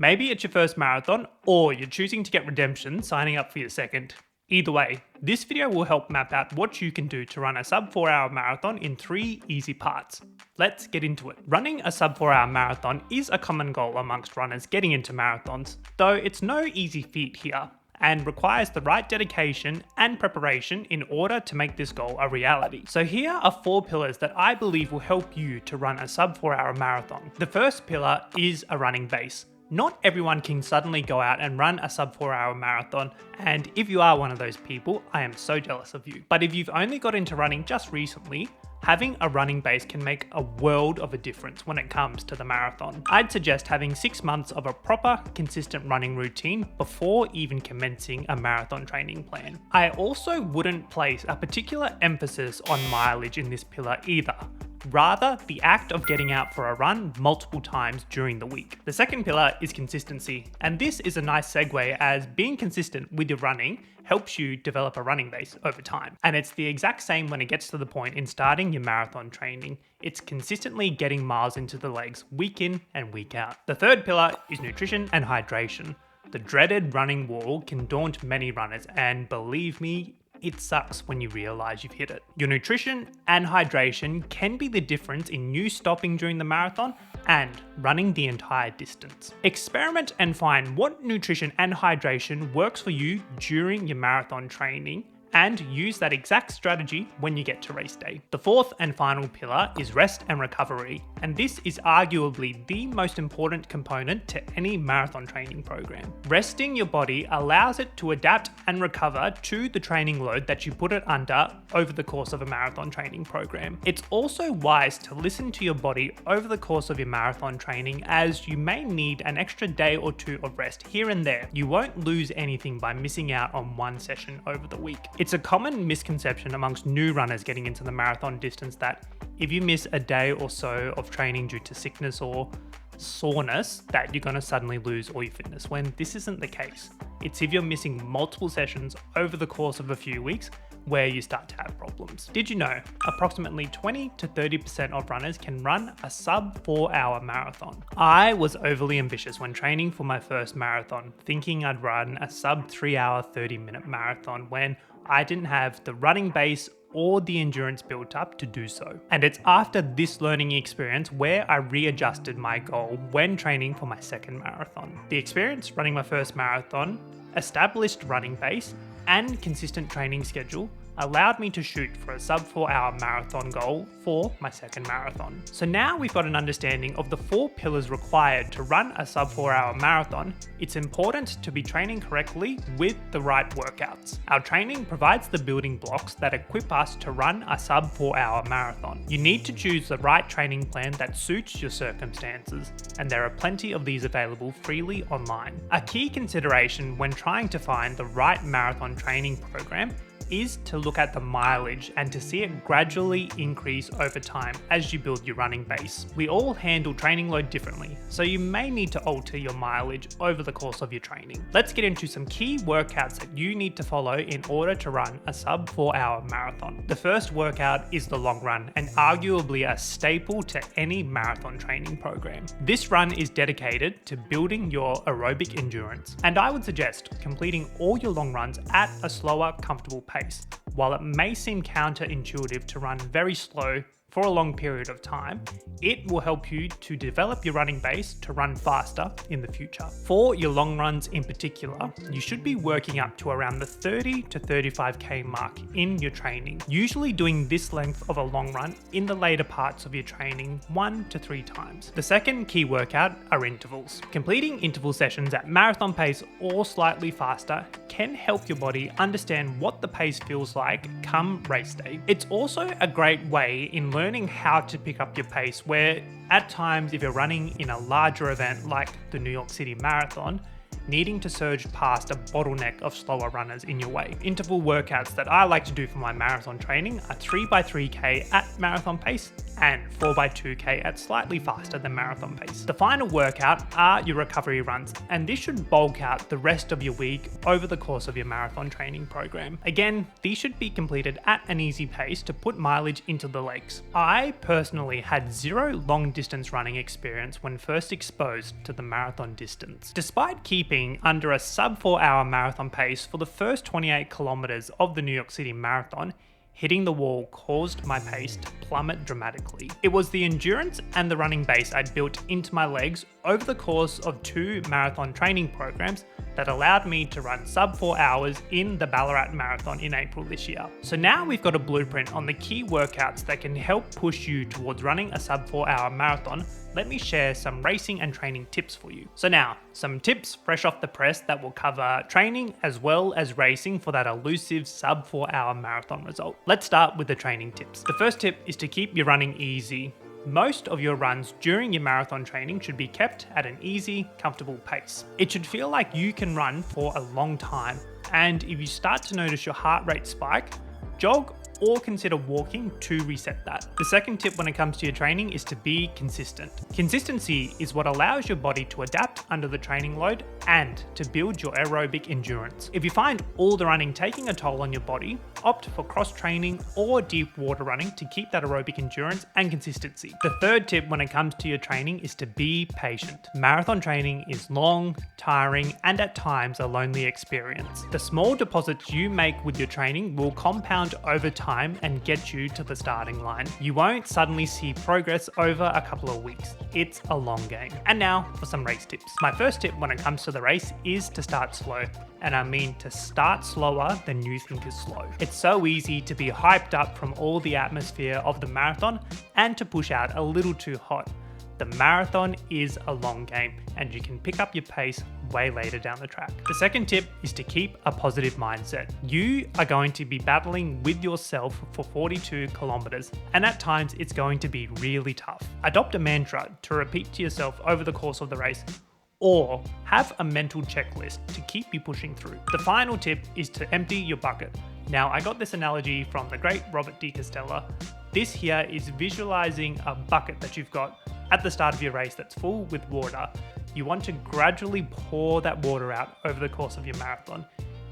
Maybe it's your first marathon, or you're choosing to get redemption signing up for your second. Either way, this video will help map out what you can do to run a sub 4 hour marathon in 3 easy parts. Let's get into it. Running a sub 4 hour marathon is a common goal amongst runners getting into marathons, though it's no easy feat here, and requires the right dedication and preparation in order to make this goal a reality. So here are 4 pillars that I believe will help you to run a sub 4 hour marathon. The first pillar is a running base. Not everyone can suddenly go out and run a sub 4 hour marathon, and if you are one of those people, I am so jealous of you. But if you've only got into running just recently, having a running base can make a world of a difference when it comes to the marathon. I'd suggest having 6 months of a proper, consistent running routine before even commencing a marathon training plan. I also wouldn't place a particular emphasis on mileage in this pillar either. Rather, the act of getting out for a run multiple times during the week. The second pillar is consistency, and this is a nice segue as being consistent with your running helps you develop a running base over time. And it's the exact same when it gets to the point in starting your marathon training. It's consistently getting miles into the legs week in and week out. The third pillar is nutrition and hydration. The dreaded running wall can daunt many runners, and believe me, it sucks when you realize you've hit it. Your nutrition and hydration can be the difference in you stopping during the marathon and running the entire distance. Experiment and find what nutrition and hydration works for you during your marathon training, and use that exact strategy when you get to race day. The fourth and final pillar is rest and recovery, and this is arguably the most important component to any marathon training program. Resting your body allows it to adapt and recover to the training load that you put it under over the course of a marathon training program. It's also wise to listen to your body over the course of your marathon training, as you may need an extra day or 2 of rest here and there. You won't lose anything by missing out on one session over the week. It's a common misconception amongst new runners getting into the marathon distance that if you miss a day or so of training due to sickness or soreness, that you're going to suddenly lose all your fitness, when this isn't the case. It's if you're missing multiple sessions over the course of a few weeks where you start to have problems. Did you know approximately 20 to 30% of runners can run a sub 4 hour marathon? I was overly ambitious when training for my first marathon, thinking I'd run a sub 3 hour 30-minute marathon when I didn't have the running base or the endurance built up to do so. And it's after this learning experience where I readjusted my goal when training for my second marathon. The experience running my first marathon, established running base, and consistent training schedule allowed me to shoot for a sub 4 hour marathon goal for my second marathon. So now we've got an understanding of the 4 pillars required to run a sub 4 hour marathon. It's important to be training correctly with the right workouts. Our training provides the building blocks that equip us to run a sub 4 hour marathon. You need to choose the right training plan that suits your circumstances, and there are plenty of these available freely online. A key consideration when trying to find the right marathon training program is to look at the mileage and to see it gradually increase over time as you build your running base. We all handle training load differently, so you may need to alter your mileage over the course of your training. Let's get into some key workouts that you need to follow in order to run a sub 4 hour marathon. The first workout is the long run, and arguably a staple to any marathon training program. This run is dedicated to building your aerobic endurance, and I would suggest completing all your long runs at a slower, comfortable pace. While it may seem counterintuitive to run very slow for a long period of time, it will help you to develop your running base to run faster in the future. For your long runs in particular, you should be working up to around the 30 to 35k mark in your training, usually doing this length of a long run in the later parts of your training 1 to 3 times. The second key workout are intervals. Completing interval sessions at marathon pace or slightly faster can help your body understand what the pace feels like come race day. It's also a great way in learning how to pick up your pace, where at times if you're running in a larger event like the New York City Marathon, needing to surge past a bottleneck of slower runners in your way. Interval workouts that I like to do for my marathon training are 3x3k at marathon pace and 4x2k at slightly faster than marathon pace. The final workout are your recovery runs, and this should bulk out the rest of your week over the course of your marathon training program. Again, these should be completed at an easy pace to put mileage into the legs. I personally had zero long distance running experience when first exposed to the marathon distance. Despite keeping under a sub 4 hour marathon pace for the first 28 kilometers of the New York City Marathon, hitting the wall caused my pace to plummet dramatically. It was the endurance and the running base I'd built into my legs over the course of 2 marathon training programs that allowed me to run sub 4 hours in the Ballarat Marathon in April this year. So now we've got a blueprint on the key workouts that can help push you towards running a sub 4 hour marathon. Let me share some racing and training tips for you. So now, some tips fresh off the press that will cover training as well as racing for that elusive sub 4 hour marathon result. Let's start with the training tips. The first tip is to keep your running easy. Most of your runs during your marathon training should be kept at an easy, comfortable pace. It should feel like you can run for a long time, and if you start to notice your heart rate spike, jog or consider walking to reset that. The second tip when it comes to your training is to be consistent. Consistency is what allows your body to adapt under the training load and to build your aerobic endurance. If you find all the running taking a toll on your body, opt for cross training or deep water running to keep that aerobic endurance and consistency. The third tip when it comes to your training is to be patient. Marathon training is long, tiring, and at times a lonely experience. The small deposits you make with your training will compound over time and get you to the starting line. You won't suddenly see progress over a couple of weeks. It's a long game. And now for some race tips. My first tip when it comes to the race is to start slow. And I mean to start slower than you think is slow. It's so easy to be hyped up from all the atmosphere of the marathon and to push out a little too hot. The marathon is a long game and you can pick up your pace way later down the track. The second tip is to keep a positive mindset. You are going to be battling with yourself for 42 kilometers, and at times it's going to be really tough. Adopt a mantra to repeat to yourself over the course of the race, or have a mental checklist to keep you pushing through. The final tip is to empty your bucket. Now, I got this analogy from the great Robert de Castella. This here is visualizing a bucket that you've got at the start of your race that's full with water. You want to gradually pour that water out over the course of your marathon.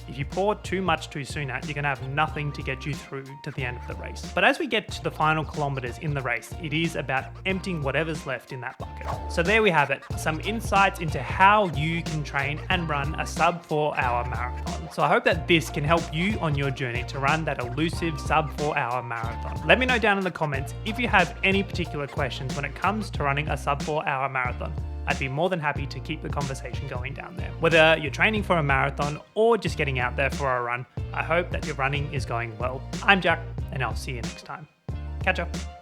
If you pour too much too soon out, you're going to have nothing to get you through to the end of the race. But as we get to the final kilometers in the race, it is about emptying whatever's left in that bucket. So there we have it, some insights into how you can train and run a sub 4 hour marathon. So I hope that this can help you on your journey to run that elusive sub 4 hour marathon. Let me know down in the comments if you have any particular questions when it comes to running a sub 4 hour marathon. I'd be more than happy to keep the conversation going down there. Whether you're training for a marathon or just getting out there for a run, I hope that your running is going well. I'm Jack, and I'll see you next time. Catch up.